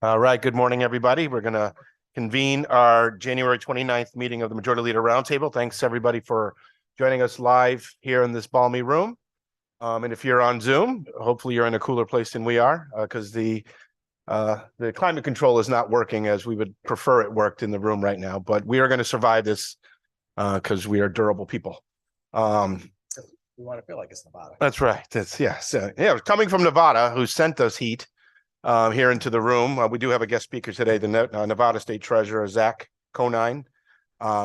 All right, good morning, everybody. We're going to convene our January 29th meeting of the Majority Leader Roundtable. Thanks, everybody, for joining us live here in this balmy room. And if you're on Zoom, hopefully you're in a cooler place than we are, because the climate control is not working as we would prefer it worked in the room right now. But we are going to survive this because we are durable people. We want to feel like it's Nevada. That's right. Coming from Nevada, who sent us heat here into the room. We do have a guest speaker today, the Nevada State Treasurer, Zach Conine,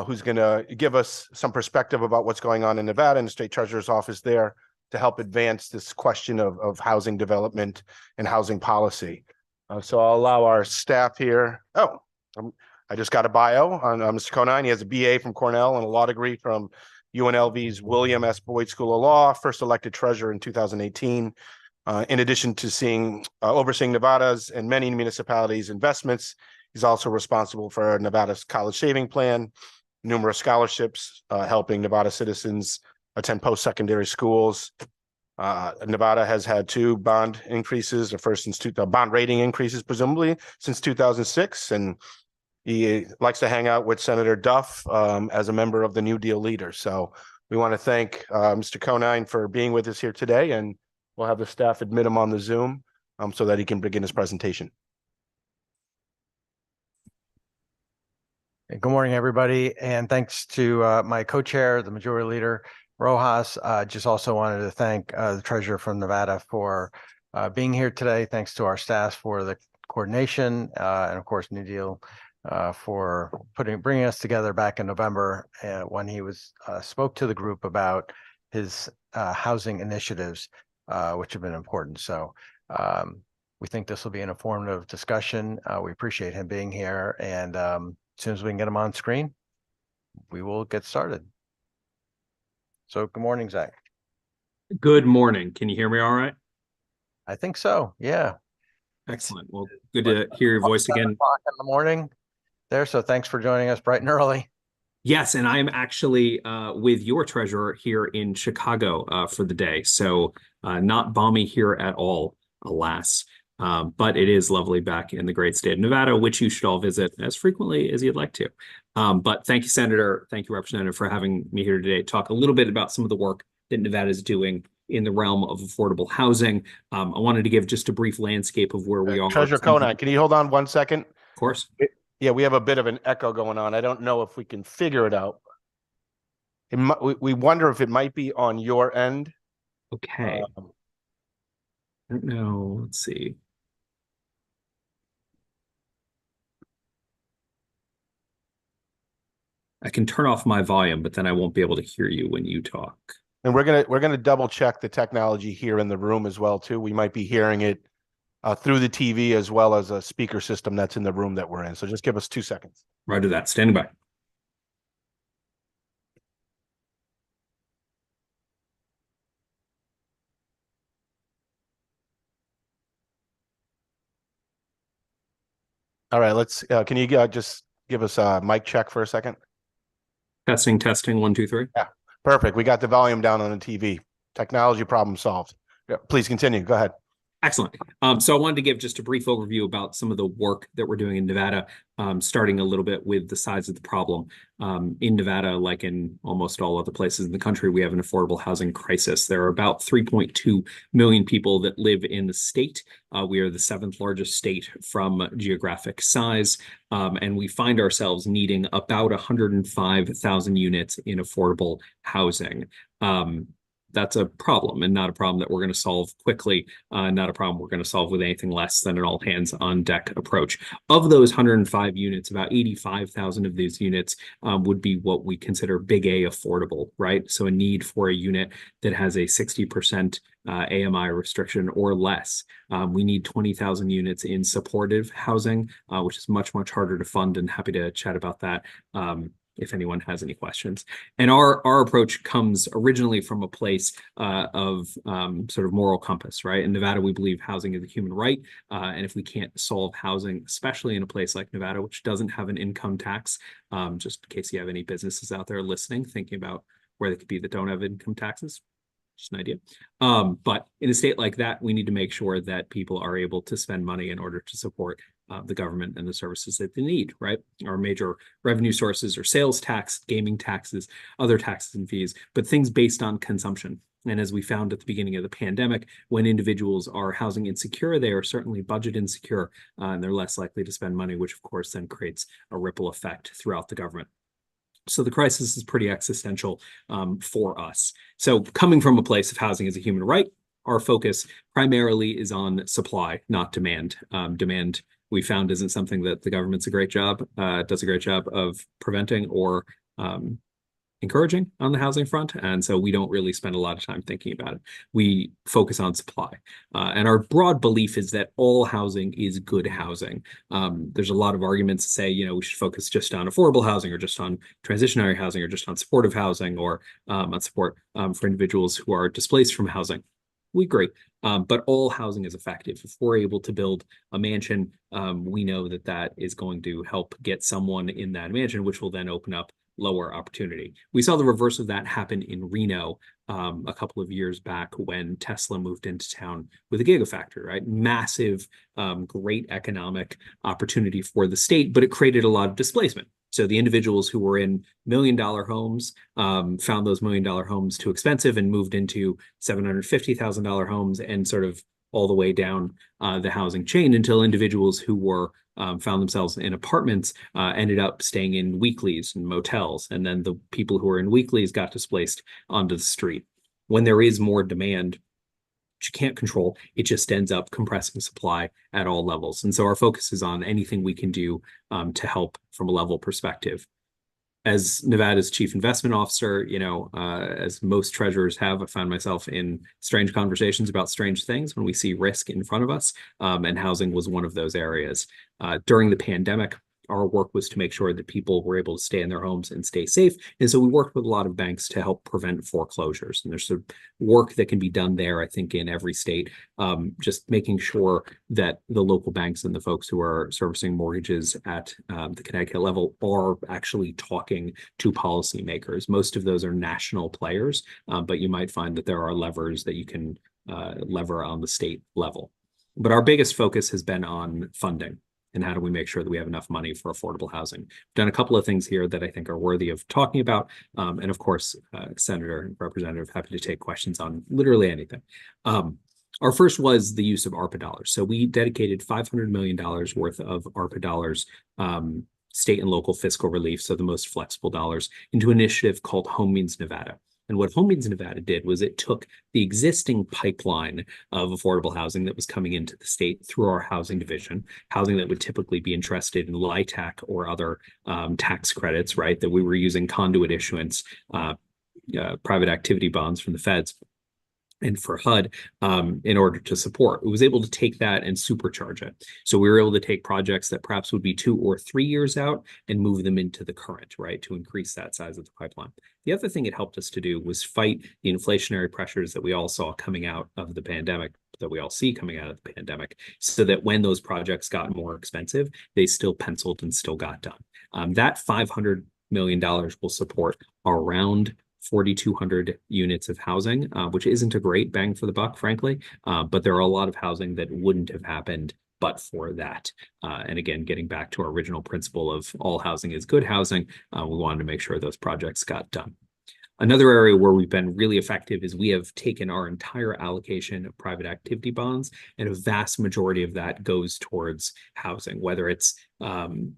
who's going to give us some perspective about what's going on in Nevada and the State Treasurer's office there to help advance this question of housing development and housing policy. So I'll allow our staff here. I just got a bio on Mr. Conine. He has a BA from Cornell and a law degree from UNLV's William S. Boyd School of Law, first elected treasurer in 2018. In addition to overseeing Nevada's and many municipalities' investments, he's also responsible for Nevada's college saving plan, numerous scholarships, helping Nevada citizens attend post-secondary schools. Nevada has had two bond increases, the first since bond rating increases, presumably since 2006, and he likes to hang out with Senator Duff as a member of the New Deal leaders. So we want to thank Mr. Conine for being with us here today, and we'll have the staff admit him on the Zoom so that he can begin his presentation. Good morning, everybody, and thanks to my co-chair, the Majority Leader, Rojas. Just also wanted to thank the Treasurer from Nevada for being here today. Thanks to our staff for the coordination, and of course, New Deal for bringing us together back in November when he spoke to the group about his housing initiatives, which have been important. So we think this will be an informative discussion. We appreciate him being here, and as soon as we can get him on screen, we will get started. So good morning, Zach. Good morning. Can you hear me all right? I think so, yeah. Excellent. Well, good to hear your voice again. 7 o'clock in the morning there, so thanks for joining us bright and early. Yes, and I'm actually with your treasurer here in Chicago for the day, so not balmy here at all, alas. But it is lovely back in the great state of Nevada, which you should all visit as frequently as you'd like to. But thank you, Senator. Thank you, Representative, for having me here today to talk a little bit about some of the work that Nevada is doing in the realm of affordable housing. I wanted to give just a brief landscape of where we are. Treasurer Conine, can you hold on 1 second? Of course. Yeah, we have a bit of an echo going on. I don't know if we can figure it out. We wonder if it might be on your end. Okay. I don't know. Let's see. I can turn off my volume, but then I won't be able to hear you when you talk. And we're gonna double check the technology here in the room as well too. We might be hearing it through the TV as well as a speaker system that's in the room that we're in. So just give us 2 seconds. Roger that. Standing by. All right, let's. Can you just give us a mic check for a second? Testing, 1, 2, 3. Yeah, perfect. We got the volume down on the TV. Technology problem solved. Yeah, please continue. Go ahead. Excellent. So I wanted to give just a brief overview about some of the work that we're doing in Nevada, starting a little bit with the size of the problem. In Nevada, like in almost all other places in the country, we have an affordable housing crisis. There are about 3.2 million people that live in the state. We are the 7th largest state from geographic size, and we find ourselves needing about 105,000 units in affordable housing. That's a problem, and not a problem that we're going to solve quickly, not a problem we're going to solve with anything less than an all-hands-on-deck approach. Of those 105 units, about 85,000 of these units would be what we consider big A affordable, right? So a need for a unit that has a 60% AMI restriction or less. We need 20,000 units in supportive housing, which is much, much harder to fund, and happy to chat about that if anyone has any questions. And our approach comes originally from a place of sort of moral compass, right? In Nevada, we believe housing is a human right. And if we can't solve housing, especially in a place like Nevada, which doesn't have an income tax, just in case you have any businesses out there listening, thinking about where they could be that don't have income taxes, just an idea. But in a state like that, we need to make sure that people are able to spend money in order to support the government and the services that they need, right? Our major revenue sources are sales tax, gaming taxes, other taxes and fees, but things based on consumption. And as we found at the beginning of the pandemic, when individuals are housing insecure, they are certainly budget insecure, and they're less likely to spend money, which of course then creates a ripple effect throughout the government. So the crisis is pretty existential for us. So coming from a place of housing as a human right, our focus primarily is on supply, not demand. Demand, we found, isn't something that the government's does a great job of preventing or encouraging on the housing front. And so we don't really spend a lot of time thinking about it. We focus on supply. And our broad belief is that all housing is good housing. There's a lot of arguments to say, you know, we should focus just on affordable housing or just on transitionary housing or just on supportive housing or on support for individuals who are displaced from housing. We agree, but all housing is effective. If we're able to build a mansion, we know that that is going to help get someone in that mansion, which will then open up lower opportunity. We saw the reverse of that happen in Reno a couple of years back when Tesla moved into town with a gigafactory, right? Massive, great economic opportunity for the state, but it created a lot of displacement. So the individuals who were in $1 million homes found those $1 million homes too expensive and moved into $750,000 homes and sort of all the way down the housing chain until individuals who were found themselves in apartments ended up staying in weeklies and motels. And then the people who were in weeklies got displaced onto the street. When there is more demand, which you can't control, it just ends up compressing supply at all levels. And so our focus is on anything we can do to help from a level perspective. As Nevada's chief investment officer, you know, as most treasurers have, I found myself in strange conversations about strange things when we see risk in front of us, and housing was one of those areas. During the pandemic, our work was to make sure that people were able to stay in their homes and stay safe. And so we worked with a lot of banks to help prevent foreclosures. And there's some work that can be done there, I think, in every state, just making sure that the local banks and the folks who are servicing mortgages at the Connecticut level are actually talking to policymakers. Most of those are national players, but you might find that there are levers that you can lever on the state level. But our biggest focus has been on funding. And how do we make sure that we have enough money for affordable housing? We've done a couple of things here that I think are worthy of talking about. And of course, Senator and Representative, happy to take questions on literally anything. Our first was the use of ARPA dollars. So we dedicated $500 million worth of ARPA dollars, state and local fiscal relief, so the most flexible dollars, into an initiative called Home Means Nevada. And what Home Means Nevada did was it took the existing pipeline of affordable housing that was coming into the state through our housing division, housing that would typically be interested in LIHTC or other tax credits, right? That we were using conduit issuance, private activity bonds from the feds and for HUD in order to support. It was able to take that and supercharge it. So we were able to take projects that perhaps would be 2 or 3 years out and move them into the current, right, to increase that size of the pipeline. The other thing it helped us to do was fight the inflationary pressures that we all saw coming out of the pandemic, that we all see coming out of the pandemic, so that when those projects got more expensive, they still penciled and still got done. That $500 million will support around 4,200 units of housing, which isn't a great bang for the buck, frankly, but there are a lot of housing that wouldn't have happened but for that. And again, getting back to our original principle of all housing is good housing, we wanted to make sure those projects got done. Another area where we've been really effective is we have taken our entire allocation of private activity bonds, and a vast majority of that goes towards housing, whether it's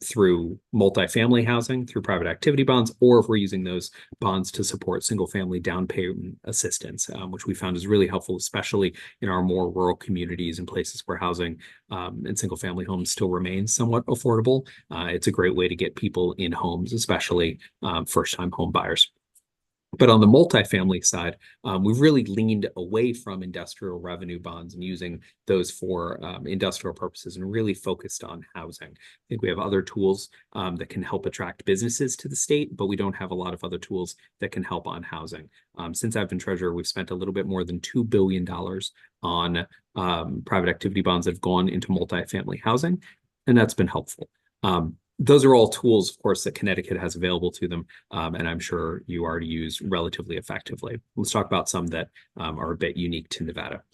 through multifamily housing, through private activity bonds, or if we're using those bonds to support single-family down payment assistance, which we found is really helpful, especially in our more rural communities and places where housing and single-family homes still remain somewhat affordable. It's a great way to get people in homes, especially first-time home buyers. But on the multifamily side, we've really leaned away from industrial revenue bonds and using those for industrial purposes and really focused on housing. I think we have other tools that can help attract businesses to the state, but we don't have a lot of other tools that can help on housing. Since I've been treasurer, we've spent a little bit more than $2 billion on private activity bonds that have gone into multifamily housing, and that's been helpful. Those are all tools, of course, that Connecticut has available to them, and I'm sure you already use relatively effectively. Let's talk about some that are a bit unique to Nevada.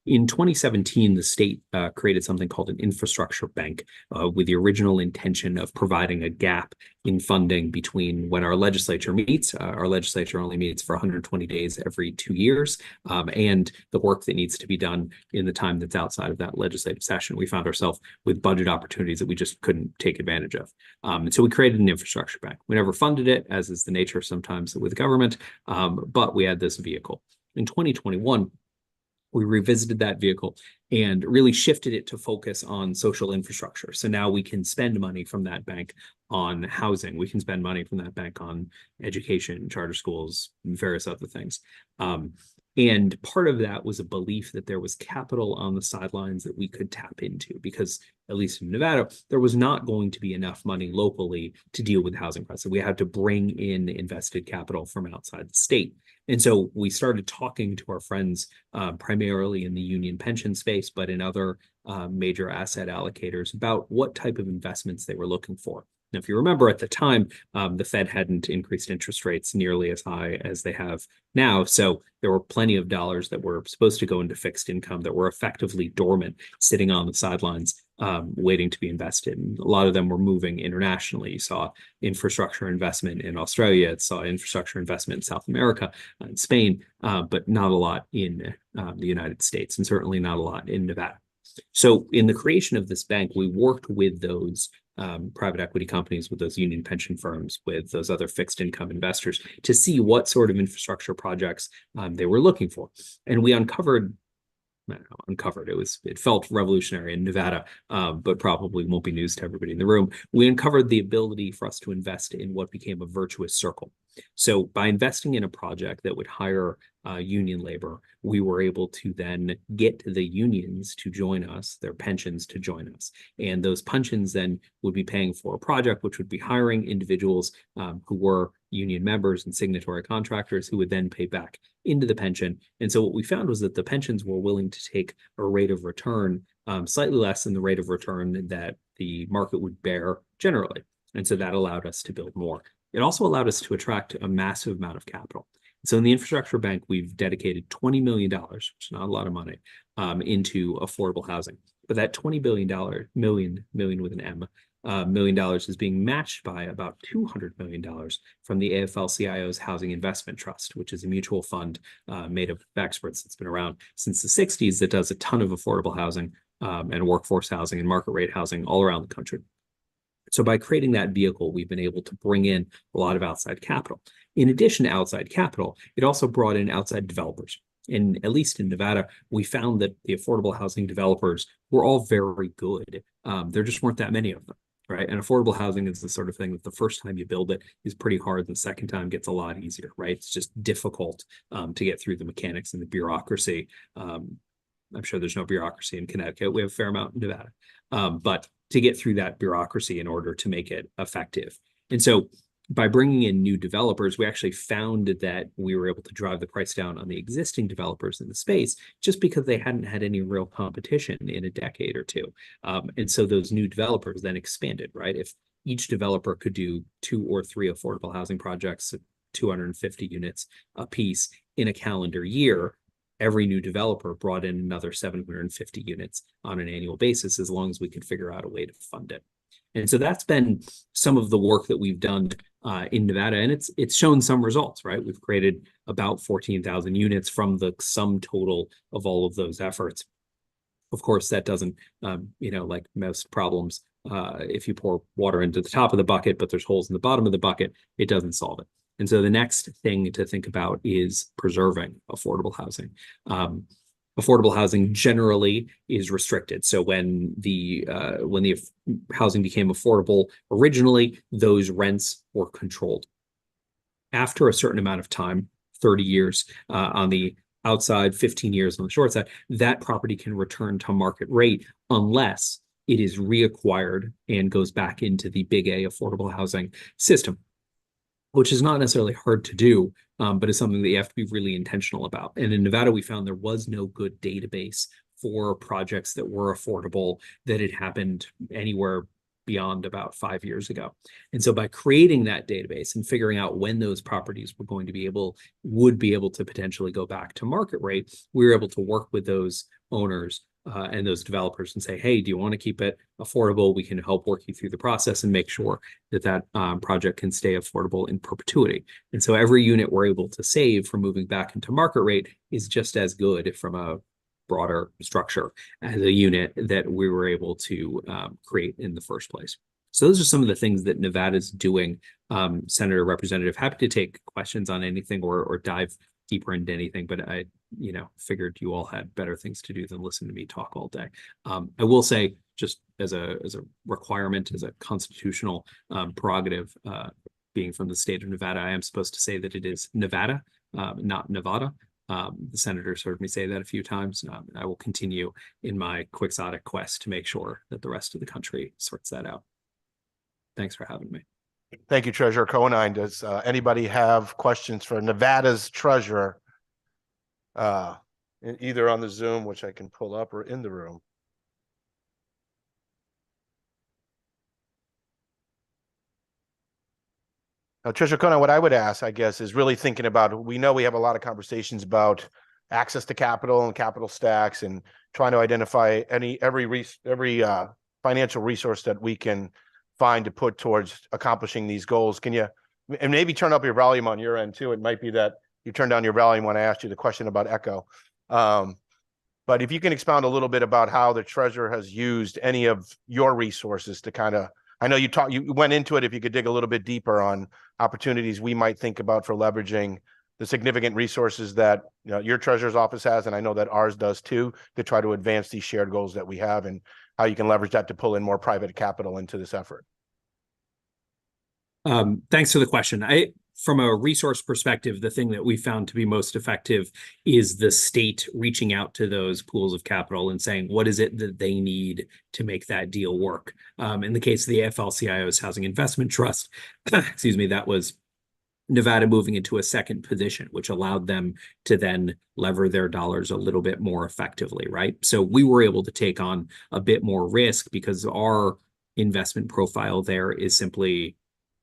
In 2017, the state created something called an infrastructure bank with the original intention of providing a gap in funding between when our legislature meets. Our legislature only meets for 120 days every 2 years, and the work that needs to be done in the time that's outside of that legislative session. We found ourselves with budget opportunities that we just couldn't take advantage of. And so we created an infrastructure bank. We never funded it, as is the nature sometimes with government, but we had this vehicle. In 2021, we revisited that vehicle and really shifted it to focus on social infrastructure. So now we can spend money from that bank on housing. We can spend money from that bank on education, charter schools, and various other things. And part of that was a belief that there was capital on the sidelines that we could tap into, because at least in Nevada, there was not going to be enough money locally to deal with housing crisis. We had to bring in invested capital from outside the state. And so we started talking to our friends, primarily in the union pension space, but in other major asset allocators, about what type of investments they were looking for. Now, if you remember at the time, the Fed hadn't increased interest rates nearly as high as they have now. So there were plenty of dollars that were supposed to go into fixed income that were effectively dormant, sitting on the sidelines, waiting to be invested. And a lot of them were moving internationally. You saw infrastructure investment in Australia, it saw infrastructure investment in South America, in Spain, but not a lot in the United States, and certainly not a lot in Nevada. So in the creation of this bank, we worked with those private equity companies, with those union pension firms, with those other fixed income investors, to see what sort of infrastructure projects they were looking for. And we uncovered, it felt revolutionary in Nevada, but probably won't be news to everybody in the room. We uncovered the ability for us to invest in what became a virtuous circle. So by investing in a project that would hire union labor, we were able to then get the unions to join us, their pensions to join us. And those pensions then would be paying for a project, which would be hiring individuals who were union members and signatory contractors, who would then pay back into the pension. And so what we found was that the pensions were willing to take a rate of return slightly less than the rate of return that the market would bear generally. And so that allowed us to build more. It also allowed us to attract a massive amount of capital. So in the infrastructure bank, we've dedicated $20 million, which is not a lot of money, into affordable housing. But that $20 billion, million with an M, $1 million is being matched by about $200 million from the AFL-CIO's Housing Investment Trust, which is a mutual fund made of experts that's been around since the 60s that does a ton of affordable housing and workforce housing and market rate housing all around the country. So by creating that vehicle, we've been able to bring in a lot of outside capital. In addition to outside capital, it also brought in outside developers. And at least in Nevada, we found that the affordable housing developers were all very good. There just weren't that many of them, right? And affordable housing is the sort of thing that the first time you build it is pretty hard, and the second time gets a lot easier, right? It's just difficult to get through the mechanics and the bureaucracy. I'm sure there's no bureaucracy in Connecticut. We have a fair amount in Nevada. But to get through that bureaucracy in order to make it effective. And so by bringing in new developers, we actually found that we were able to drive the price down on the existing developers in the space, just because they hadn't had any real competition in a decade or two. And so those new developers then expanded, right? If each developer could do 2 or 3 affordable housing projects, 250 units a piece in a calendar year, every new developer brought in another 750 units on an annual basis, as long as we could figure out a way to fund it. And so that's been some of the work that we've done in Nevada, and it's shown some results, right? We've created about 14,000 units from the sum total of all of those efforts. Of course, that doesn't, like most problems, if you pour water into the top of the bucket, but there's holes in the bottom of the bucket, it doesn't solve it. And so the next thing to think about is preserving affordable housing. Affordable housing generally is restricted. So when the housing became affordable originally, those rents were controlled. After a certain amount of time, 30 years on the outside, 15 years on the short side, that property can return to market rate unless it is reacquired and goes back into the big A affordable housing system, which is not necessarily hard to do, but is something that you have to be really intentional about. And in Nevada, we found there was no good database for projects that were affordable, that had happened anywhere beyond about 5 years ago. And so by creating that database and figuring out when those properties were going to would be able to potentially go back to market rate, we were able to work with those owners and those developers and say, hey, do you want to keep it affordable? We can help work you through the process and make sure that project can stay affordable in perpetuity. And so every unit we're able to save from moving back into market rate is just as good from a broader structure as a unit that we were able to create in the first place. So those are some of the things that Nevada's doing. Senator, Representative, happy to take questions on anything or dive deeper into anything, but I figured you all had better things to do than listen to me talk all day. I will say, just as a requirement, as a constitutional prerogative, being from the state of Nevada, I am supposed to say that it is Nevada, not Nevada. The senators heard me say that a few times. I will continue in my quixotic quest to make sure that the rest of the country sorts that out. Thanks for having me. Thank you, Treasurer Conine. Does anybody have questions for Nevada's treasurer? Either on the Zoom, which I can pull up, or in the room. Now, Treasurer Conine, what I would ask, I guess, is really thinking about, we know we have a lot of conversations about access to capital and capital stacks and trying to identify every financial resource that we can find to put towards accomplishing these goals. Can you, and maybe turn up your volume on your end too? It might be that you turned down your volume when I asked you the question about echo. But if you can expound a little bit about how the treasurer has used any of your resources to kind of, I know you went into it, if you could dig a little bit deeper on opportunities we might think about for leveraging the significant resources that your treasurer's office has, and I know that ours does too, to try to advance these shared goals that we have, and how you can leverage that to pull in more private capital into this effort. Thanks for the question. From a resource perspective, the thing that we found to be most effective is the state reaching out to those pools of capital and saying, what is it that they need to make that deal work? In the case of the AFL-CIO's Housing Investment Trust, excuse me, that was Nevada moving into a second position, which allowed them to then lever their dollars a little bit more effectively, right? So we were able to take on a bit more risk because our investment profile there is simply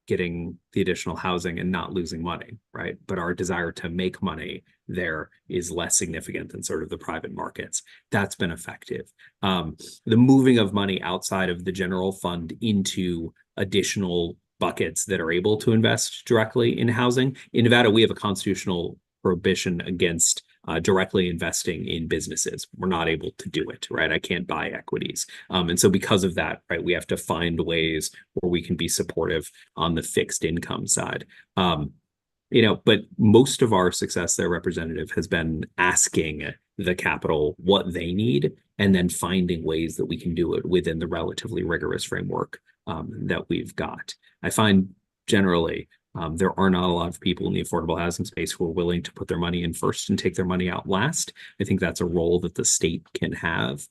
getting the additional housing and not losing money, right? But our desire to make money there is less significant than sort of the private markets. That's been effective. The moving of money outside of the general fund into additional buckets that are able to invest directly in housing. In Nevada, we have a constitutional prohibition against directly investing in businesses. We're not able to do it, right? I can't buy equities. And so because of that, right, we have to find ways where we can be supportive on the fixed income side. But most of our success there, Representative, has been asking the capital what they need and then finding ways that we can do it within the relatively rigorous framework that we've got. I find generally there are not a lot of people in the affordable housing space who are willing to put their money in first and take their money out last. I think that's a role that the state can have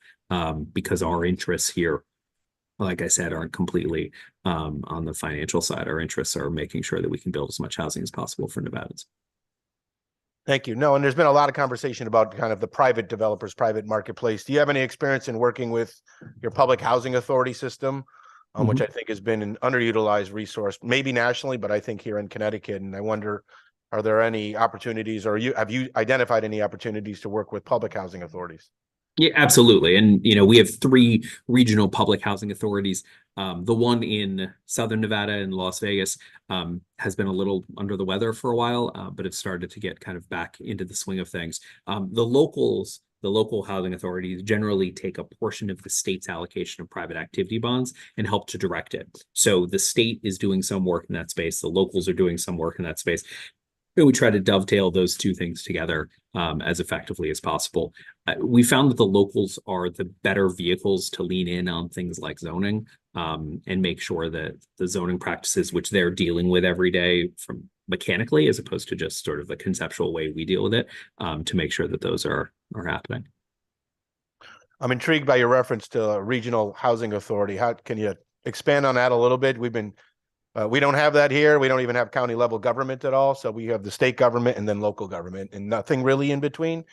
because our interests here, like I said, aren't completely on the financial side. Our interests are making sure that we can build as much housing as possible for Nevadans. Thank you. No, and there's been a lot of conversation about kind of the private developers, private marketplace. Do you have any experience in working with your public housing authority system, which I think has been an underutilized resource, maybe nationally, but I think here in Connecticut? And I wonder, are there any opportunities, or have you identified any opportunities to work with public housing authorities? Yeah, absolutely. And, we have 3 regional public housing authorities. The one in Southern Nevada and Las Vegas has been a little under the weather for a while, but it's started to get kind of back into the swing of things. The local housing authorities generally take a portion of the state's allocation of private activity bonds and help to direct it. So the state is doing some work in that space. The locals are doing some work in that space. And we try to dovetail those two things together as effectively as possible. We found that the locals are the better vehicles to lean in on things like zoning and make sure that the zoning practices, which they're dealing with every day from mechanically, as opposed to just sort of the conceptual way we deal with it, to make sure that those are happening. I'm intrigued by your reference to a regional housing authority. How can you expand on that a little bit? We don't have that here. We don't even have county level government at all. So we have the state government and then local government and nothing really in between.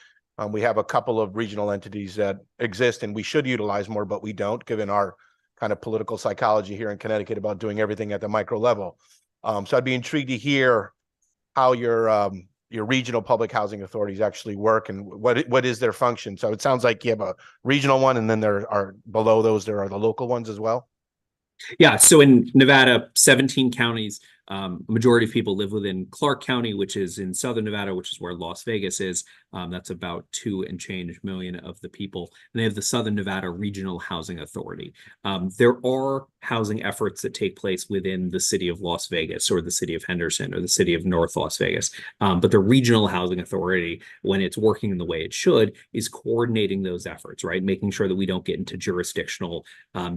We have a couple of regional entities that exist and we should utilize more, but we don't, given our kind of political psychology here in Connecticut about doing everything at the micro level. So I'd be intrigued to hear how your regional public housing authorities actually work and what is their function. So it sounds like you have a regional one, and then there are below those, there are the local ones as well. Yeah, so in Nevada, 17 counties, a majority of people live within Clark County, which is in southern Nevada, which is where Las Vegas is. That's about 2 and change million of the people. And they have the Southern Nevada Regional Housing Authority. There are housing efforts that take place within the city of Las Vegas or the city of Henderson or the city of North Las Vegas. But the Regional Housing Authority, when it's working in the way it should, is coordinating those efforts, right? Making sure that we don't get into jurisdictional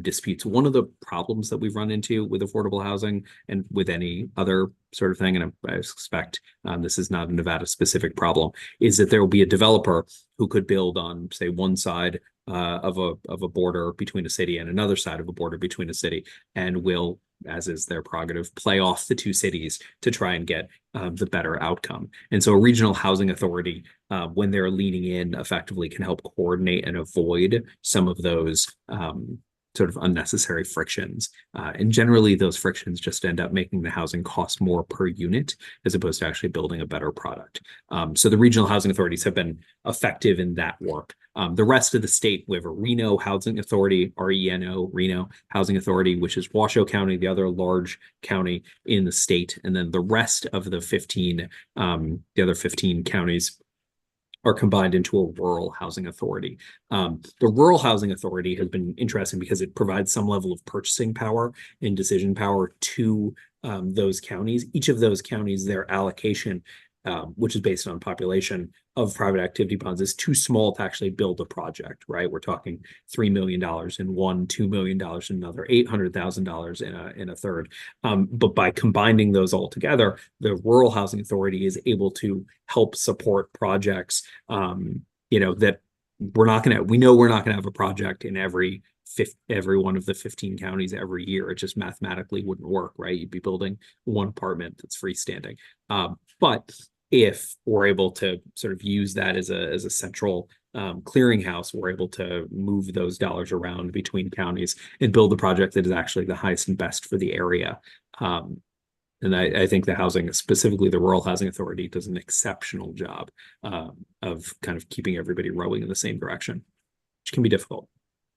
disputes. One of the problems that we've run into with affordable housing and with any other sort of thing, and I suspect this is not a Nevada specific problem, is that there will be a developer who could build on, say, one side of a border between a city and another side of a border between a city, and will, as is their prerogative, play off the two cities to try and get the better outcome. And so a regional housing authority, when they're leaning in, effectively can help coordinate and avoid some of those sort of unnecessary frictions. And generally those frictions just end up making the housing cost more per unit as opposed to actually building a better product. So the regional housing authorities have been effective in that work. The rest of the state, we have a Reno Housing Authority, RENO, Reno Housing Authority, which is Washoe County, the other large county in the state. And then the rest of the 15, the other 15 counties are combined into a rural housing authority. The rural housing authority has been interesting because it provides some level of purchasing power and decision power to those counties. Each of those counties, their allocation, which is based on population of private activity bonds, is too small to actually build a project, right? We're talking $3 million in one, $2 million in another, $800,000 in a third. But by combining those all together, the Rural Housing Authority is able to help support projects, that we know we're not going to have a project in every one of the 15 counties every year. It just mathematically wouldn't work, right? You'd be building one apartment that's freestanding. But if we're able to sort of use that as a central clearinghouse, we're able to move those dollars around between counties and build the project that is actually the highest and best for the area. And I think the housing, specifically the Rural Housing Authority, does an exceptional job of kind of keeping everybody rowing in the same direction, which can be difficult.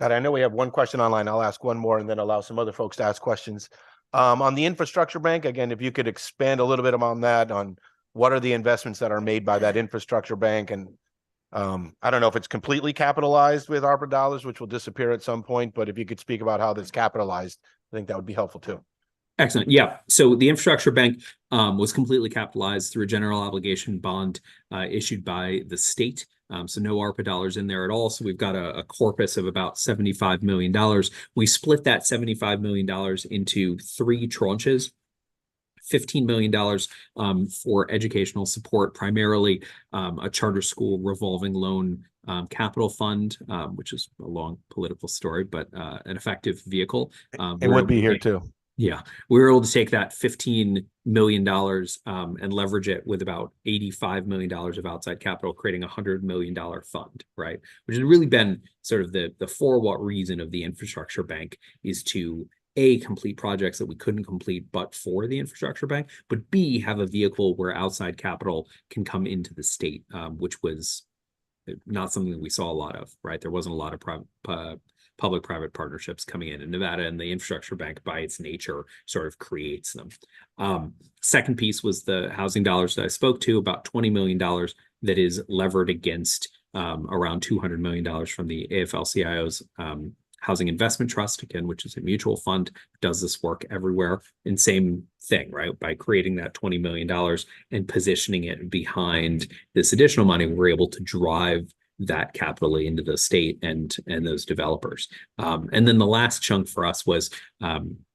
God, I know we have one question online. I'll ask one more and then allow some other folks to ask questions. On the infrastructure bank, again, if you could expand a little bit on that, on what are the investments that are made by that infrastructure bank? And I don't know if it's completely capitalized with ARPA dollars, which will disappear at some point, but if you could speak about how that's capitalized, I think that would be helpful too. Excellent. Yeah. So the infrastructure bank was completely capitalized through a general obligation bond issued by the state. So no ARPA dollars in there at all. So we've got a corpus of about $75 million. We split that $75 million into 3 tranches. $15 million for educational support, primarily a charter school revolving loan capital fund, which is a long political story, but an effective vehicle. It would be here too. Yeah, we were able to take that $15 million and leverage it with about $85 million of outside capital, creating a $100 million fund, right? Which has really been sort of the for what reason of the infrastructure bank, is to complete projects that we couldn't complete but for the infrastructure bank, but B, have a vehicle where outside capital can come into the state, which was not something that we saw a lot of, right? There wasn't a lot of public-private partnerships coming in Nevada, and the infrastructure bank by its nature sort of creates them. Second piece was the housing dollars that I spoke to, about $20 million that is levered against around $200 million from the AFL-CIO's Housing Investment Trust, again, which is a mutual fund, does this work everywhere. And same thing, right? By creating that $20 million and positioning it behind this additional money, we're able to drive that capital into the state and those developers. And then the last chunk for us was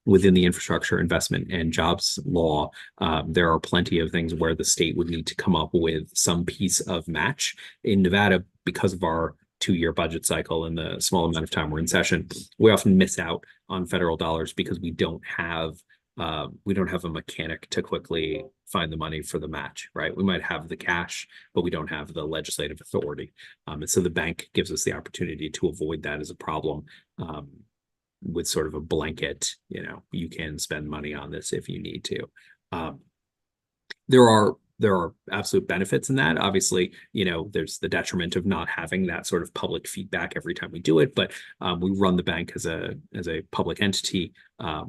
within the infrastructure investment and jobs law. There are plenty of things where the state would need to come up with some piece of match. In Nevada, because of our 2-year budget cycle and the small amount of time we're in session, we often miss out on federal dollars because we don't have a mechanic to quickly find the money for the match, right? We might have the cash, but we don't have the legislative authority. And so the bank gives us the opportunity to avoid that as a problem with sort of a blanket, you can spend money on this if you need to. There are absolute benefits in that. Obviously, there's the detriment of not having that sort of public feedback every time we do it. But we run the bank as a public entity,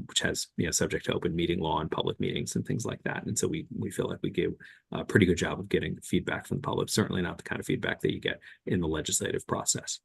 which has subject to open meeting law and public meetings and things like that. And so we feel like we do a pretty good job of getting feedback from the public. Certainly not the kind of feedback that you get in the legislative process.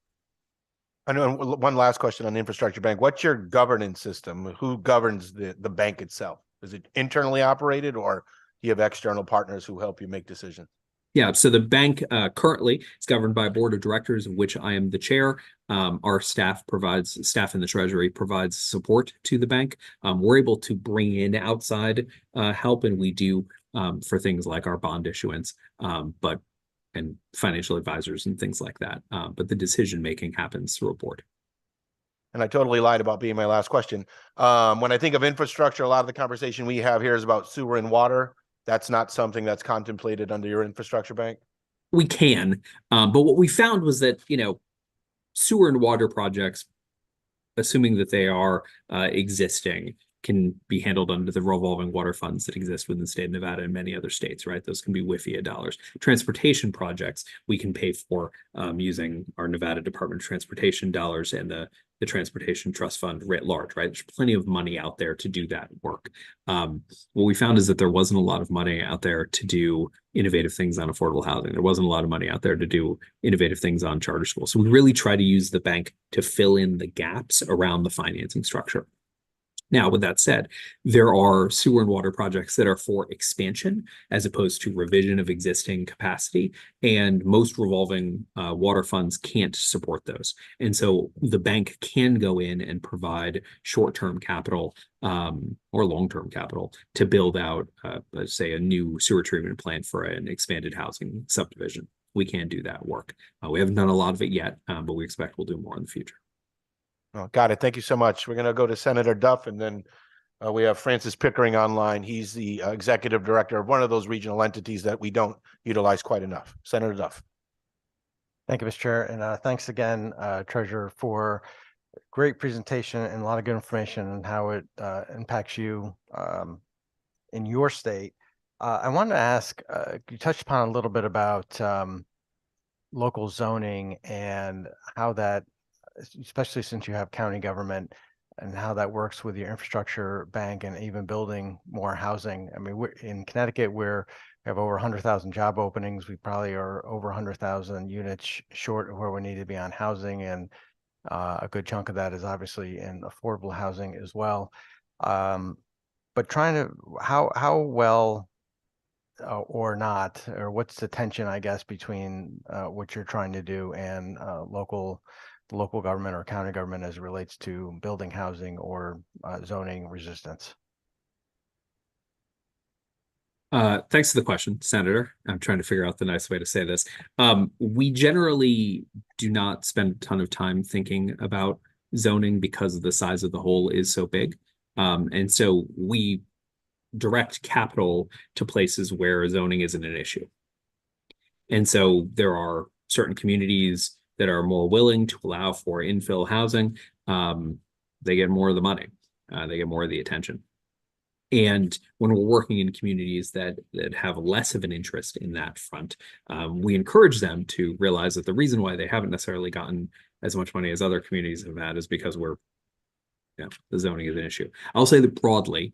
I know. One last question on the infrastructure bank. What's your governance system? Who governs the bank itself? Is it internally operated, or do you have external partners who help you make decisions? Yeah, so the bank currently is governed by a board of directors, of which I am the chair. Our staff in the Treasury provides support to the bank. We're able to bring in outside help, and we do for things like our bond issuance, and financial advisors and things like that. But the decision making happens through a board. And I totally lied about being my last question. When I think of infrastructure, a lot of the conversation we have here is about sewer and water. That's not something that's contemplated under your infrastructure bank? We can, but what we found was that, sewer and water projects, assuming that they are existing, can be handled under the revolving water funds that exist within the state of Nevada and many other states, right? Those can be WIFIA dollars. Transportation projects we can pay for using our Nevada Department of Transportation dollars and the Transportation Trust Fund writ large, right? There's plenty of money out there to do that work. What we found is that there wasn't a lot of money out there to do innovative things on affordable housing. There wasn't a lot of money out there to do innovative things on charter schools. So we really try to use the bank to fill in the gaps around the financing structure. Now, with that said, there are sewer and water projects that are for expansion as opposed to revision of existing capacity, and most revolving water funds can't support those. And so the bank can go in and provide short-term capital or long-term capital to build out, let's say, a new sewer treatment plant for an expanded housing subdivision. We can do that work. We haven't done a lot of it yet, but we expect we'll do more in the future. Oh, got it. Thank you so much. We're going to go to Senator Duff, and then we have Francis Pickering online. He's the executive director of one of those regional entities that we don't utilize quite enough. Senator Duff. Thank you, Mr. Chair. And thanks again, Treasurer, for a great presentation and a lot of good information on how it impacts you in your state. I wanted to ask, you touched upon a little bit about local zoning and how that, especially since you have county government, and how that works with your infrastructure bank and even building more housing. I mean, we're in Connecticut, we have over 100,000 job openings. We probably are over 100,000 units short of where we need to be on housing, and a good chunk of that is obviously in affordable housing as well. But trying to, how well or not, or what's the tension, I guess, between what you're trying to do and local government or county government as it relates to building housing or zoning resistance? Thanks for the question, Senator. I'm trying to figure out the nice way to say this. We generally do not spend a ton of time thinking about zoning because the size of the whole is so big. And so we direct capital to places where zoning isn't an issue. And so there are certain communities that are more willing to allow for infill housing. They get more of the money. They get more of the attention. And when we're working in communities that have less of an interest in that front, we encourage them to realize that the reason why they haven't necessarily gotten as much money as other communities have had is because the zoning is an issue. I'll say that broadly,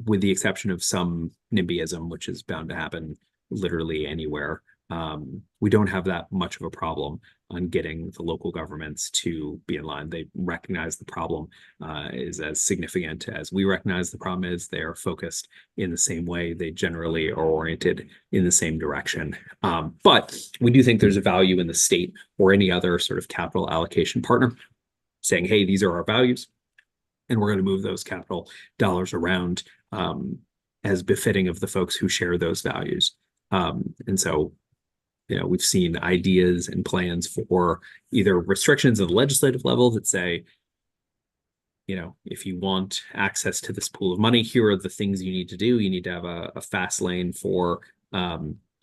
with the exception of some NIMBYism, which is bound to happen literally anywhere, we don't have that much of a problem on getting the local governments to be in line. They recognize the problem is as significant as we recognize the problem is. They are focused in the same way. They generally are oriented in the same direction. But we do think there's a value in the state or any other sort of capital allocation partner saying, hey, these are our values, and we're going to move those capital dollars around as befitting of the folks who share those values. And so we've seen ideas and plans for either restrictions at the legislative level that say, if you want access to this pool of money, here are the things you need to do. You need to have a fast lane for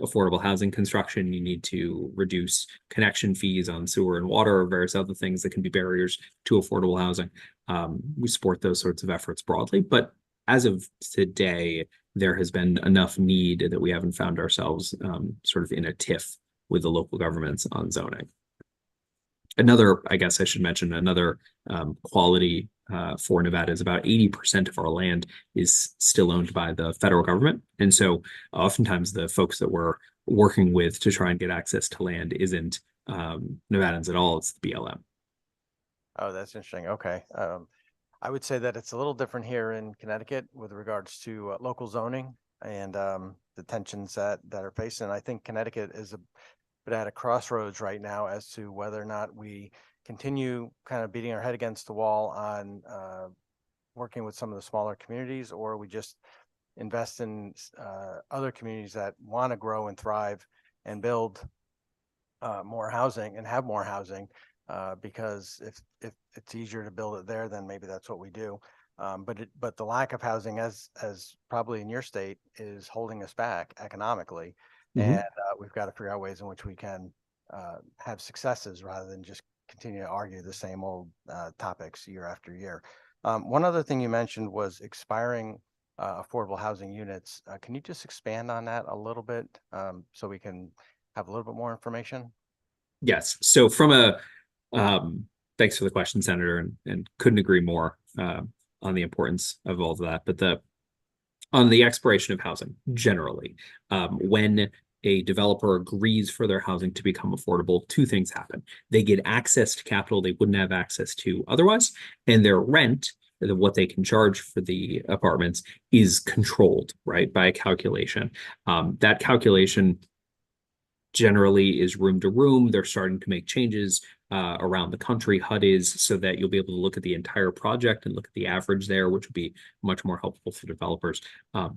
affordable housing construction. You need to reduce connection fees on sewer and water, or various other things that can be barriers to affordable housing. We support those sorts of efforts broadly, but as of today, there has been enough need that we haven't found ourselves sort of in a tiff with the local governments on zoning. Another, I guess I should mention, another quality for Nevada is about 80% of our land is still owned by the federal government. And so oftentimes the folks that we're working with to try and get access to land isn't Nevadans at all, it's the BLM. Oh, that's interesting. Okay. I would say that it's a little different here in Connecticut with regards to local zoning and the tensions that are faced. And I think Connecticut is a bit at a crossroads right now as to whether or not we continue kind of beating our head against the wall on working with some of the smaller communities, or we just invest in other communities that want to grow and thrive and build more housing and have more housing. Because if it's easier to build it there, then maybe that's what we do. But the lack of housing, as probably in your state, is holding us back economically, and we've got to figure out ways in which we can have successes rather than just continue to argue the same old topics year after year. One other thing you mentioned was expiring affordable housing units. Can you just expand on that a little bit so we can have a little bit more information? Yes. So from a thanks for the question, Senator, and couldn't agree more on the importance of all of that. But on the expiration of housing, generally, when a developer agrees for their housing to become affordable, two things happen. They get access to capital they wouldn't have access to otherwise, and their rent, what they can charge for the apartments, is controlled, right, by a calculation. That calculation generally is room to room. They're starting to make changes around the country. HUD is, so that you'll be able to look at the entire project and look at the average there, which would be much more helpful for developers.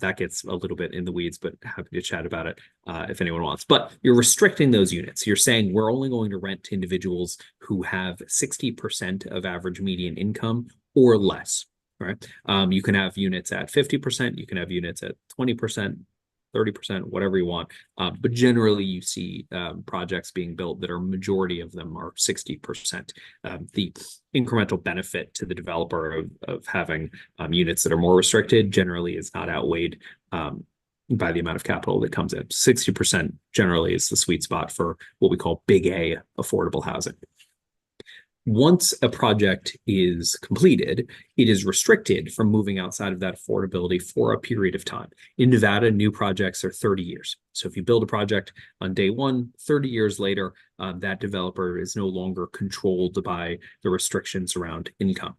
That gets a little bit in the weeds, but happy to chat about it if anyone wants. But you're restricting those units. You're saying we're only going to rent to individuals who have 60% of average median income or less, right? You can have units at 50%, you can have units at 20%, 30%, whatever you want. But generally you see projects being built that are majority of them are 60%. The incremental benefit to the developer of having units that are more restricted generally is not outweighed by the amount of capital that comes in. 60% generally is the sweet spot for what we call big A affordable housing. Once a project is completed, it is restricted from moving outside of that affordability for a period of time. In Nevada, new projects are 30 years. So if you build a project on day one, 30 years later, that developer is no longer controlled by the restrictions around income.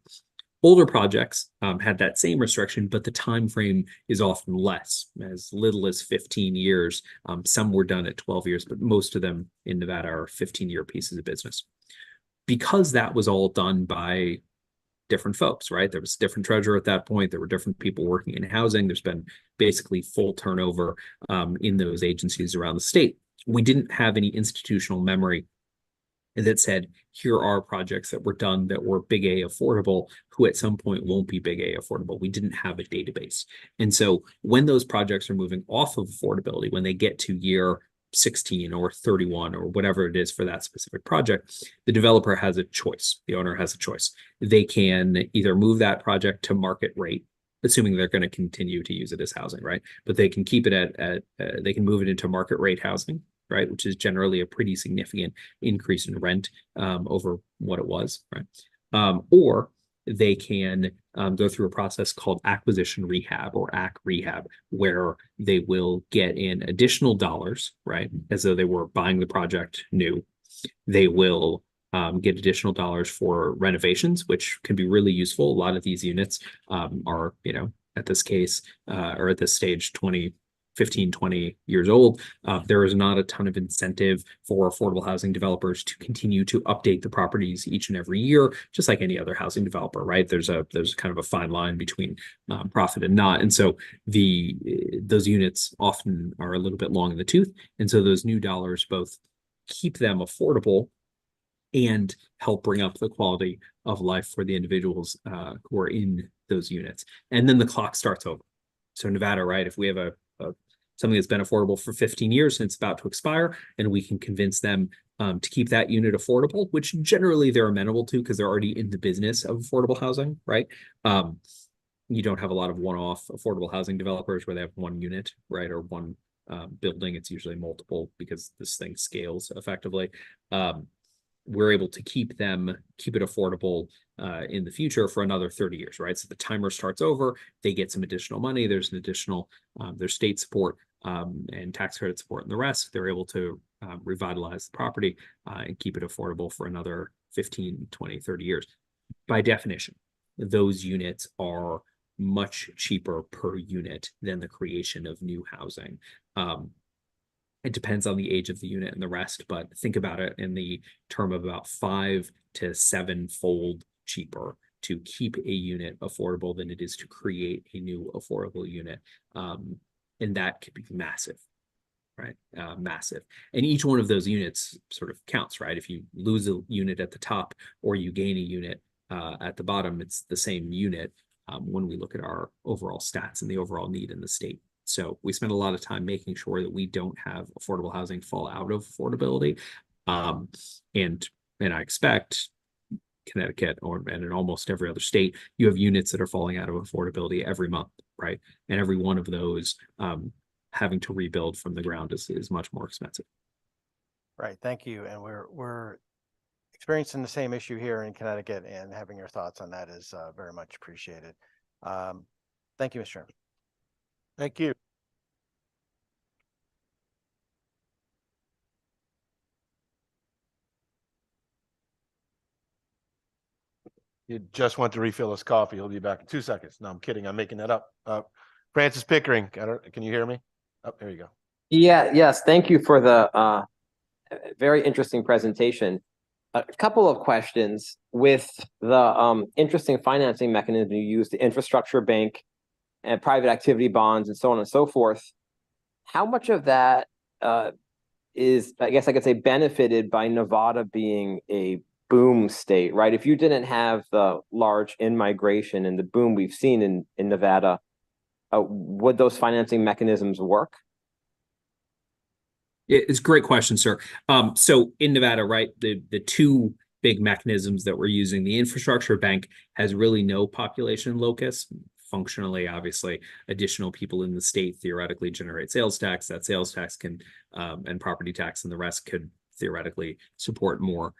Older projects had that same restriction, but the time frame is often less, as little as 15 years. Some were done at 12 years, but most of them in Nevada are 15-year pieces of business. Because that was all done by different folks, right? There was a different treasurer at that point. There were different people working in housing. There's been basically full turnover in those agencies around the state. We didn't have any institutional memory that said, here are projects that were done that were big A affordable, who at some point won't be big A affordable. We didn't have a database. And so when those projects are moving off of affordability, when they get to year 16 or 31 or whatever it is for that specific project, the developer has a choice. The owner has a choice. They can either move that project to market rate, assuming they're going to continue to use it as housing, right? But they can keep it they can move it into market rate housing, right? Which is generally a pretty significant increase in rent over what it was, right? Or they can go through a process called acquisition rehab or AC rehab, where they will get in additional dollars, right? As though they were buying the project new. They will get additional dollars for renovations, which can be really useful. A lot of these units are, at this case, or at this stage, 15, 20 years old. There is not a ton of incentive for affordable housing developers to continue to update the properties each and every year, just like any other housing developer, right? There's kind of a fine line between profit and not. And so those units often are a little bit long in the tooth. And so those new dollars both keep them affordable and help bring up the quality of life for the individuals who are in those units. And then the clock starts over. So Nevada, right? If we have something that's been affordable for 15 years and it's about to expire, and we can convince them to keep that unit affordable, which generally they're amenable to because they're already in the business of affordable housing, right? You don't have a lot of one-off affordable housing developers where they have one unit, right, or one building. It's usually multiple because this thing scales effectively. We're able to keep it affordable in the future for another 30 years, right? So the timer starts over, they get some additional money, there's an additional, there's state support and tax credit support and the rest. They're able to revitalize the property and keep it affordable for another 15, 20, 30 years. By definition, those units are much cheaper per unit than the creation of new housing. It depends on the age of the unit and the rest, but think about it in the term of about 5 to 7-fold cheaper to keep a unit affordable than it is to create a new affordable unit. And that could be massive, right? Massive. And each one of those units sort of counts, right? If you lose a unit at the top or you gain a unit at the bottom, it's the same unit when we look at our overall stats and the overall need in the state. So we spend a lot of time making sure that we don't have affordable housing fall out of affordability. And I expect Connecticut and in almost every other state, you have units that are falling out of affordability every month, right? And every one of those having to rebuild from the ground is much more expensive. Right. Thank you. And we're experiencing the same issue here in Connecticut, and having your thoughts on that is very much appreciated. Thank you, Mr. Chairman. Thank you. You just went to refill his coffee. He'll be back in 2 seconds. No, I'm kidding. I'm making that up. Francis Pickering, can you hear me? Oh, there you go. Yes. Thank you for the very interesting presentation. A couple of questions with the interesting financing mechanism you use, the infrastructure bank and private activity bonds and so on and so forth. How much of that is, I guess I could say, benefited by Nevada being a boom state, right? If you didn't have the large in-migration and the boom we've seen in Nevada, would those financing mechanisms work? It's a great question, sir. So in Nevada, right, the two big mechanisms that we're using, the infrastructure bank has really no population locus. Functionally, obviously, additional people in the state theoretically generate sales tax. That sales tax can, and property tax and the rest could theoretically support more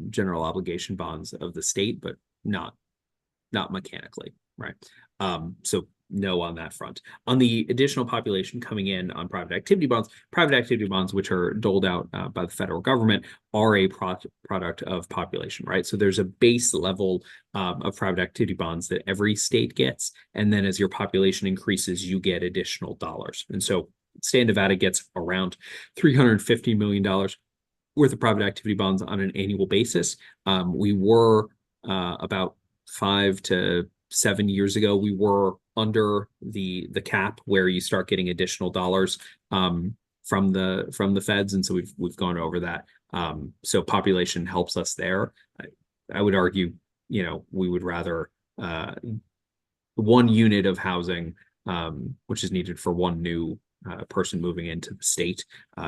general obligation bonds of the state, but not mechanically, right? So no on that front. On the additional population coming in on private activity bonds, which are doled out by the federal government, are a product of population, right? So there's a base level of private activity bonds that every state gets. And then as your population increases, you get additional dollars. And so state of Nevada gets around $350 million worth of private activity bonds on an annual basis. We were about 5 to 7 years ago, we were under the cap where you start getting additional dollars from the feds, and so we've gone over that. So population helps us there. I would argue, we would rather 1 unit of housing, which is needed for 1 new person moving into the state,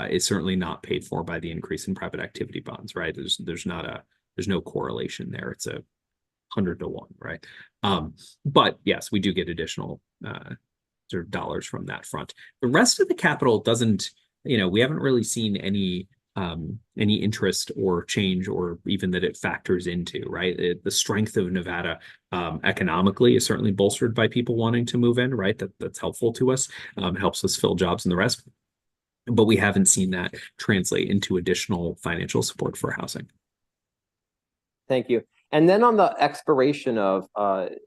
is certainly not paid for by the increase in private activity bonds, right? There's no correlation there. It's a 100 to 1, right? But yes, we do get additional sort of dollars from that front. The rest of the capital doesn't, we haven't really seen any interest or change, or even that it factors into, right? The strength of Nevada economically is certainly bolstered by people wanting to move in, right? That's helpful to us. It helps us fill jobs and the rest. But we haven't seen that translate into additional financial support for housing. Thank you. And then on the expiration of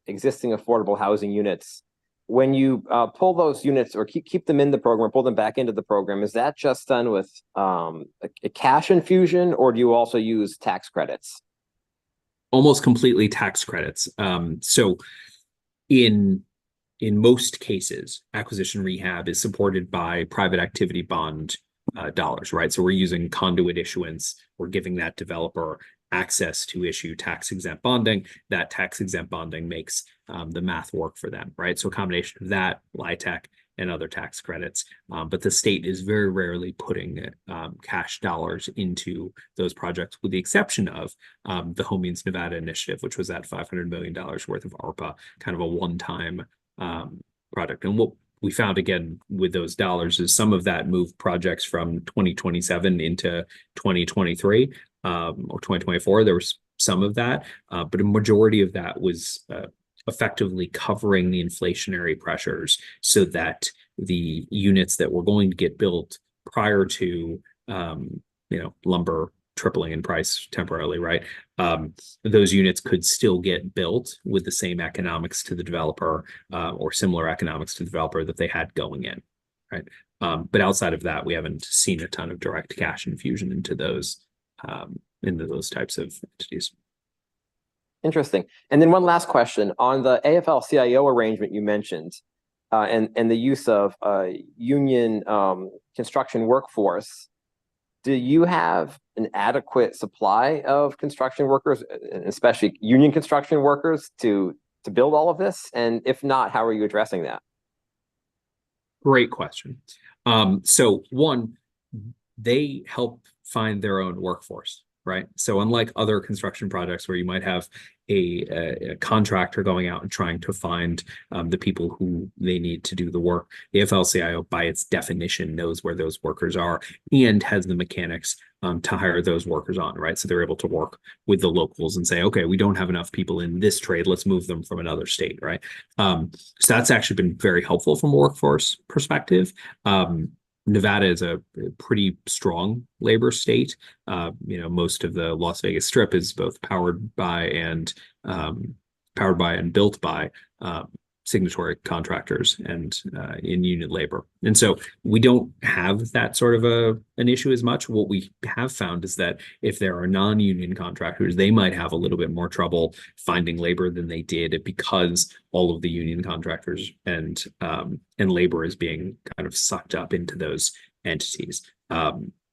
existing affordable housing units, when you pull those units or keep them in the program, pull them back into the program, is that just done with a cash infusion, or do you also use tax credits? Almost completely tax credits. So in most cases, acquisition rehab is supported by private activity bond dollars, right? So we're using conduit issuance. We're giving that developer access to issue tax-exempt bonding. That tax-exempt bonding makes the math work for them, right? So a combination of that, LIHTC, and other tax credits. But the state is very rarely putting cash dollars into those projects, with the exception of the Home Means Nevada initiative, which was that $500 million worth of ARPA, kind of a one-time project. And what we found again with those dollars is some of that moved projects from 2027 into 2023 or 2024. There was some of that, but a majority of that was effectively covering the inflationary pressures so that the units that were going to get built prior to lumber tripling in price temporarily, right? Those units could still get built with the same economics to the developer or similar economics to the developer that they had going in, right? But outside of that, we haven't seen a ton of direct cash infusion into those types of entities. Interesting. And then one last question on the AFL-CIO arrangement you mentioned, and the use of union construction workforce. Do you have an adequate supply of construction workers, especially union construction workers, to build all of this? And if not, how are you addressing that? Great question. So one, they help find their own workforce, right? So unlike other construction projects where you might have a contractor going out and trying to find the people who they need to do the work, the AFL-CIO, by its definition, knows where those workers are and has the mechanics to hire those workers on, right? So they're able to work with the locals and say, okay, we don't have enough people in this trade, let's move them from another state, right? So that's actually been very helpful from a workforce perspective. Nevada is a pretty strong labor state. Most of the Las Vegas Strip is both powered by and built by signatory contractors and in union labor. And so we don't have that sort of an issue as much. What we have found is that if there are non-union contractors, they might have a little bit more trouble finding labor than they did because all of the union contractors and labor is being kind of sucked up into those entities.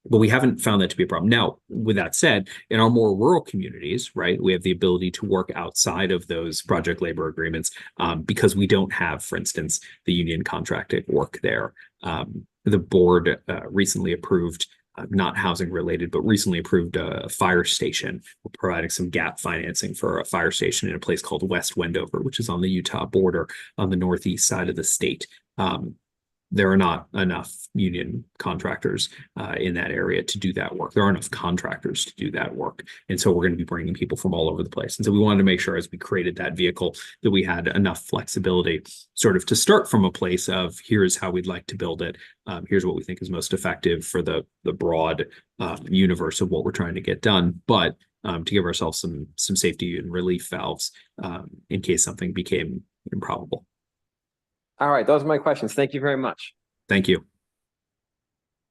But we haven't found that to be a problem. Now, with that said, in our more rural communities, right, we have the ability to work outside of those project labor agreements because we don't have, for instance, the union contracted work there. The board recently approved, not housing related, but recently approved a fire station. We're providing some gap financing for a fire station in a place called West Wendover, which is on the Utah border on the northeast side of the state. There are not enough union contractors in that area to do that work. There aren't enough contractors to do that work. And so we're going to be bringing people from all over the place. And so we wanted to make sure as we created that vehicle that we had enough flexibility sort of to start from a place of here's how we'd like to build it. Here's what we think is most effective for the broad universe of what we're trying to get done. But to give ourselves some safety and relief valves in case something became improbable. All right, those are my questions. Thank you very much. Thank you.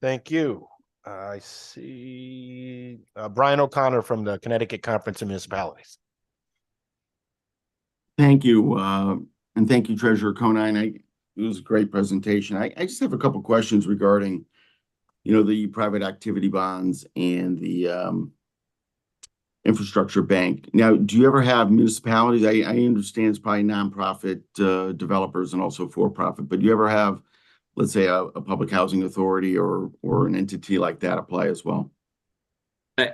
Thank you. I see Brian O'Connor from the Connecticut Conference of Municipalities. Thank you. And thank you, Treasurer Conine. It was a great presentation. I just have a couple questions regarding, the private activity bonds and the infrastructure bank. Now, do you ever have municipalities? I understand it's probably nonprofit developers and also for-profit, but do you ever have, let's say, a public housing authority or an entity like that apply as well?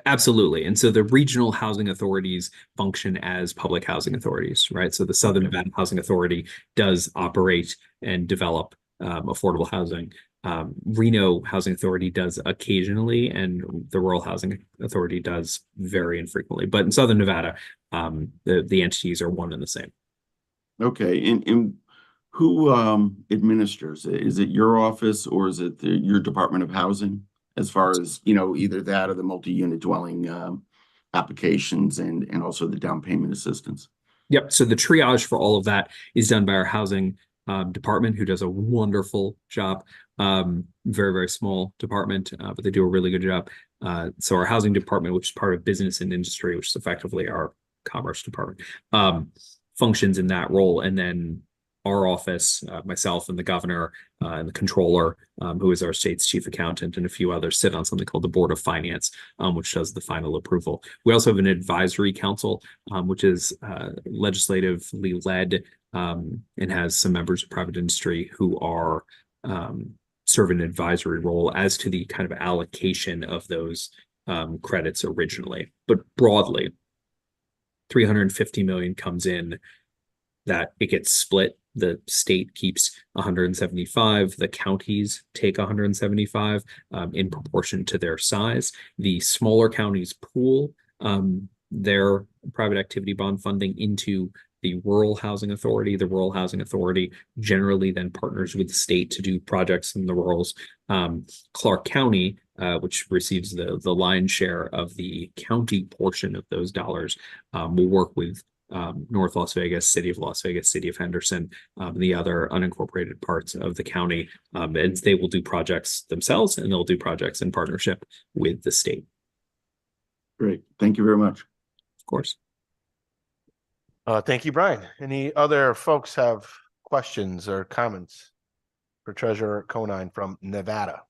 Absolutely. And so the regional housing authorities function as public housing authorities, right? So the Southern Nevada Housing Authority does operate and develop affordable housing. Reno Housing Authority does occasionally, and the Rural Housing Authority does very infrequently. But in Southern Nevada, the entities are one and the same. Okay. And who administers it? Is it your office or is it your Department of Housing as far as, either that or the multi-unit dwelling applications and also the down payment assistance? Yep. So the triage for all of that is done by our housing department, who does a wonderful job. Very, very small department, but they do a really good job. So our housing department, which is part of business and industry, which is effectively our commerce department, functions in that role. And then our office, myself and the governor and the controller, who is our state's chief accountant, and a few others sit on something called the Board of Finance, which does the final approval. We also have an advisory council, which is legislatively led and has some members of private industry who are serve an advisory role as to the kind of allocation of those credits originally. But broadly, 350 million comes in, that it gets split. The state keeps 175, the counties take 175 in proportion to their size. The smaller counties pool their private activity bond funding into the Rural Housing Authority. The Rural Housing Authority generally then partners with the state to do projects in the rurals. Clark County, which receives the lion's share of the county portion of those dollars, will work with North Las Vegas, City of Las Vegas, City of Henderson, the other unincorporated parts of the county. And they will do projects themselves, and they'll do projects in partnership with the state. Great. Thank you very much. Of course. Thank you, Brian. Any other folks have questions or comments for Treasurer Conine from Nevada?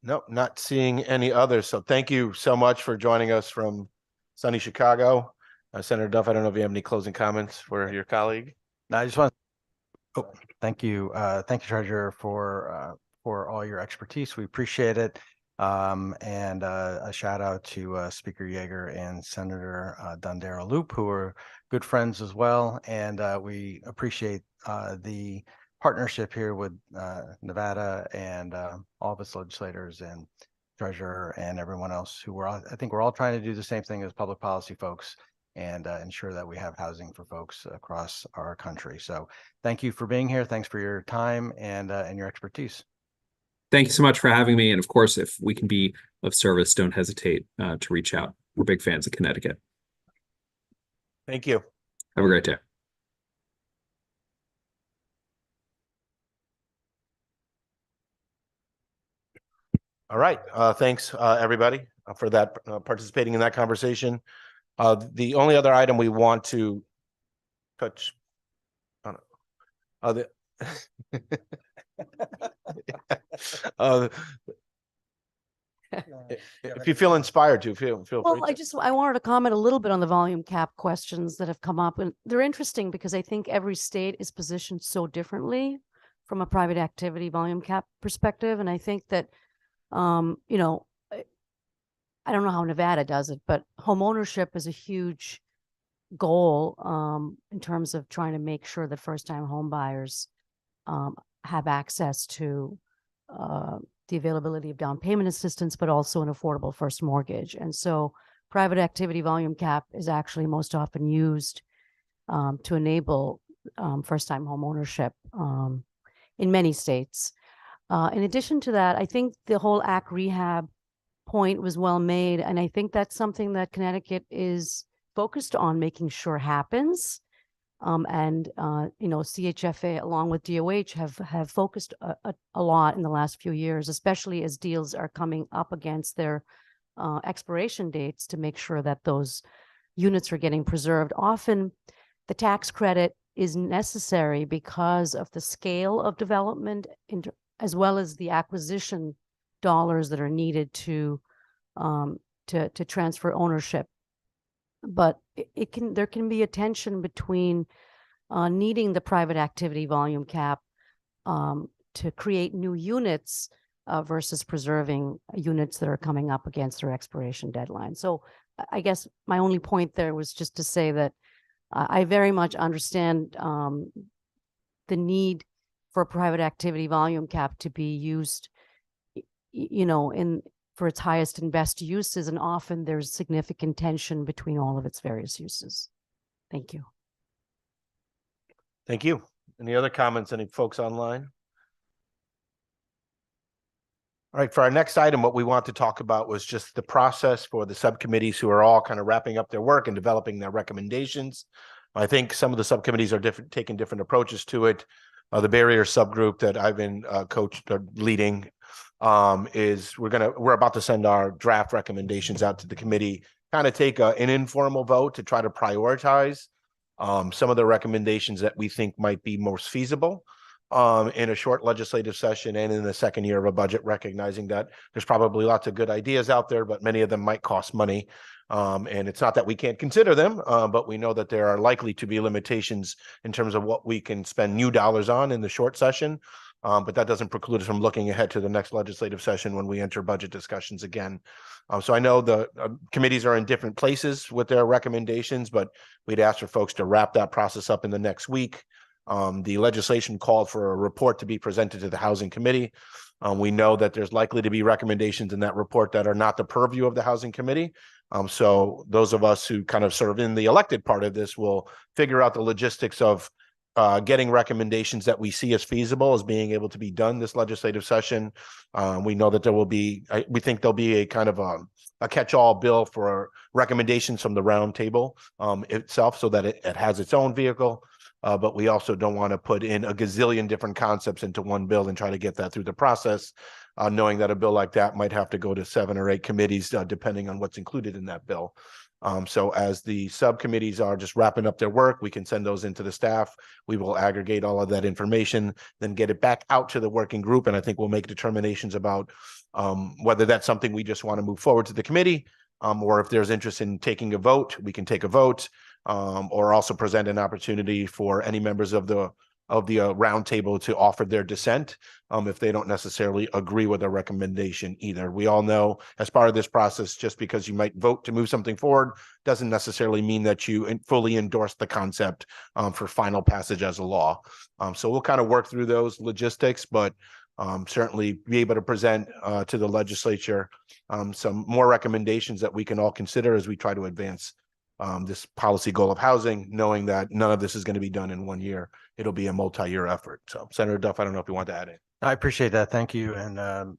Nope, not seeing any others. So thank you so much for joining us from sunny Chicago. Senator Duff, I don't know if you have any closing comments for your colleague. No, I just want thank you, Treasurer, for all your expertise. We appreciate it. And a shout out to Speaker Yeager and Senator Dondero Loop, who are good friends as well. And we appreciate the partnership here with Nevada and all of its legislators and Treasurer and everyone else who I think we're all trying to do the same thing as public policy folks and ensure that we have housing for folks across our country. So thank you for being here. Thanks for your time and your expertise. Thank you so much for having me. And of course, if we can be of service, don't hesitate to reach out. We're big fans of Connecticut. Thank you. Have a great day. All right. Thanks, everybody, for that participating in that conversation. The only other item we want to touch on if you feel inspired to feel free Well, to. I wanted to comment a little bit on the volume cap questions that have come up, and they're interesting because I think every state is positioned so differently from a private activity volume cap perspective. And I think that, you know, I don't know how Nevada does it, but home ownership is a huge goal in terms of trying to make sure that first-time home buyers have access to the availability of down payment assistance, but also an affordable first mortgage. And so private activity volume cap is actually most often used to enable first-time home ownership in many states. In addition to that, I think the whole ACT rehab point was well made. And I think that's something that Connecticut is focused on making sure happens. And you know, CHFA along with DOH have focused a lot in the last few years, especially as deals are coming up against their expiration dates, to make sure that those units are getting preserved. Often the tax credit is necessary because of the scale of development as well as the acquisition dollars that are needed to transfer ownership. But there can be a tension between needing the private activity volume cap to create new units versus preserving units that are coming up against their expiration deadline. So I guess my only point there was just to say that I very much understand the need for a private activity volume cap to be used, you know, for its highest and best uses, and often there's significant tension between all of its various uses. Thank you. Thank you. Any other comments, any folks online? All right, for our next item, what we want to talk about was just the process for the subcommittees who are all kind of wrapping up their work and developing their recommendations. I think some of the subcommittees are taking different approaches to it. The barrier subgroup that I've been leading we're about to send our draft recommendations out to the committee, kind of take an informal vote to try to prioritize some of the recommendations that we think might be most feasible in a short legislative session and in the second year of a budget, recognizing that there's probably lots of good ideas out there, but many of them might cost money. And it's not that we can't consider them, but we know that there are likely to be limitations in terms of what we can spend new dollars on in the short session. But that doesn't preclude us from looking ahead to the next legislative session when we enter budget discussions again. So I know the committees are in different places with their recommendations, but we'd ask for folks to wrap that process up in the next week. The legislation called for a report to be presented to the Housing Committee. We know that there's likely to be recommendations in that report that are not the purview of the Housing Committee. So those of us who kind of serve in the elected part of this will figure out the logistics of getting recommendations that we see as feasible as being able to be done this legislative session. We know that there will be, we think there'll be a kind of a catch-all bill for recommendations from the Roundtable itself so that it has its own vehicle. But we also don't want to put in a gazillion different concepts into one bill and try to get that through the process, knowing that a bill like that might have to go to 7 or 8 committees, depending on what's included in that bill. So as the subcommittees are just wrapping up their work, we can send those into the staff. We will aggregate all of that information, then get it back out to the working group. And I think we'll make determinations about whether that's something we just want to move forward to the committee, or if there's interest in taking a vote, we can take a vote, or also present an opportunity for any members of the roundtable to offer their dissent if they don't necessarily agree with a recommendation either. We all know as part of this process, just because you might vote to move something forward doesn't necessarily mean that you fully endorse the concept for final passage as a law. So we'll kind of work through those logistics, but certainly be able to present to the legislature some more recommendations that we can all consider as we try to advance this policy goal of housing, knowing that none of this is going to be done in 1 year. It'll be a multi-year effort. So Senator Duff, I don't know if you want to add it. I appreciate that. Thank you. And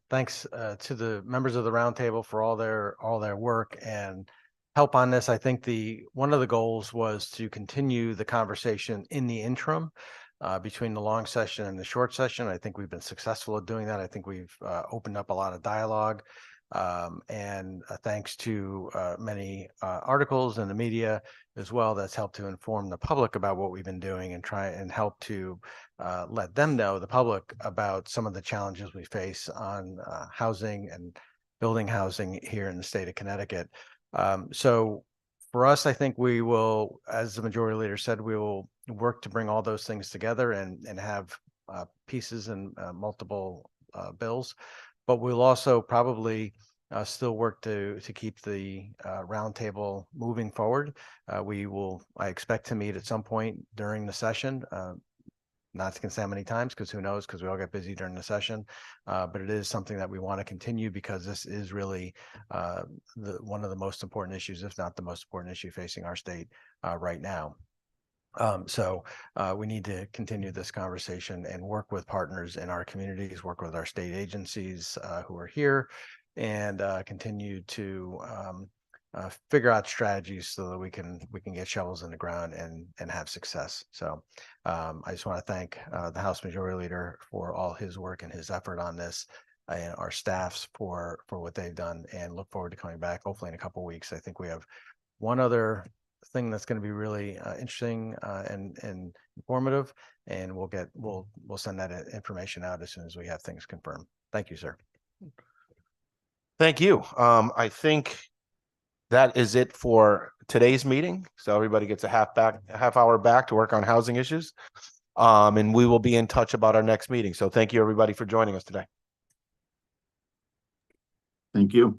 thanks to the members of the roundtable for all their work and help on this. I think one of the goals was to continue the conversation in the interim between the long session and the short session. I think we've been successful at doing that. I think we've opened up a lot of dialogue. And thanks to many articles in the media as well, that's helped to inform the public about what we've been doing and try and help to let them know, the public, about some of the challenges we face on housing and building housing here in the state of Connecticut. So for us, I think we will, as the majority leader said, we will work to bring all those things together and have pieces and multiple bills. But we'll also probably still work to keep the roundtable moving forward. I expect to meet at some point during the session. Not going to say how many times, because who knows, because we all get busy during the session. But it is something that we want to continue, because this is really one of the most important issues, if not the most important issue facing our state right now. So we need to continue this conversation and work with partners in our communities, work with our state agencies who are here, and continue to figure out strategies so that we can get shovels in the ground and have success. So I just want to thank the House Majority Leader for all his work and his effort on this, and our staffs for what they've done, and look forward to coming back hopefully in a couple of weeks. I think we have one other thing that's going to be really interesting and informative, and we'll send that information out as soon as we have things confirmed. Thank you, sir. Thank you. I think that is it for today's meeting. So everybody gets a half hour back to work on housing issues. And we will be in touch about our next meeting. So thank you, everybody, for joining us today. Thank you.